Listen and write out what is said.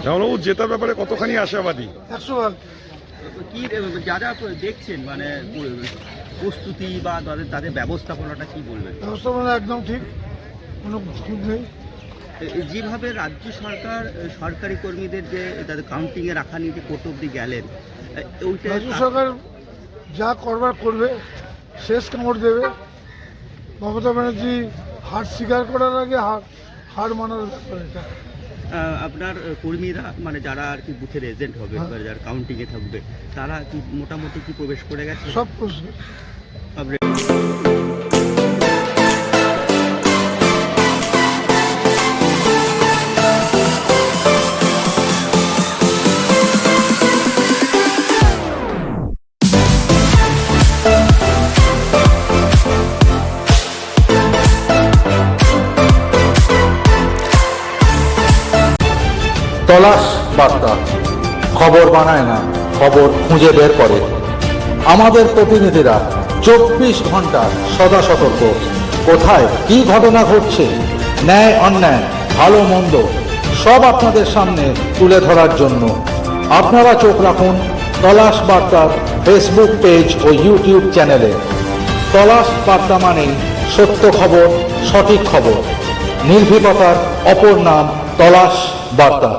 জামালবাবু জেতার ব্যাপারে কতখানি আশাবাদী? 100 কি যা যা দেখছেন মানে প্রস্তুতি বা তাদের ব্যবস্থাপনাটা কি বলবেন? ব্যবস্থাপনা একদম ঠিক, কোনো ভুল নেই। যেভাবে রাজ্য সরকার সরকারি কর্মীদের যে তাদের কাউন্টিংয়ে রাখা নিয়ে যে কোর্ট অব্দি গেলেন, ওইটা রাজ্য সরকার যা করবার করবে, শেষ কামড় দেবে। মমতা ব্যানার্জি হার স্বীকার করার আগে হার মানার ব্যাপার এটা। আপনার কর্মীরা মানে যারা আর কি বুথের এজেন্ট হবে, যারা কাউন্টিংয়ে থাকবে, তারা কি মোটামুটি কি প্রবেশ করে গেছে? সব প্রশ্ন তলাশ বার্তা খবর বানায় না, খবর খুঁজে বের করে। আমাদের প্রতিনিধিরা 24 ঘন্টা সদা সতর্ক। কোথায় কি ঘটনা ঘটছে, ন্যায় অন্যায়, ভালো মন্দ সব আপনাদের সামনে তুলে ধরার জন্য আপনারা চোখ রাখুন তলাশ বার্তার ফেসবুক পেজ ও ইউটিউব চ্যানেলে। তলাশ বার্তা মানেই সত্য খবর, সঠিক খবর। নির্ভীকতার অপর নাম তলাশ বার্তা।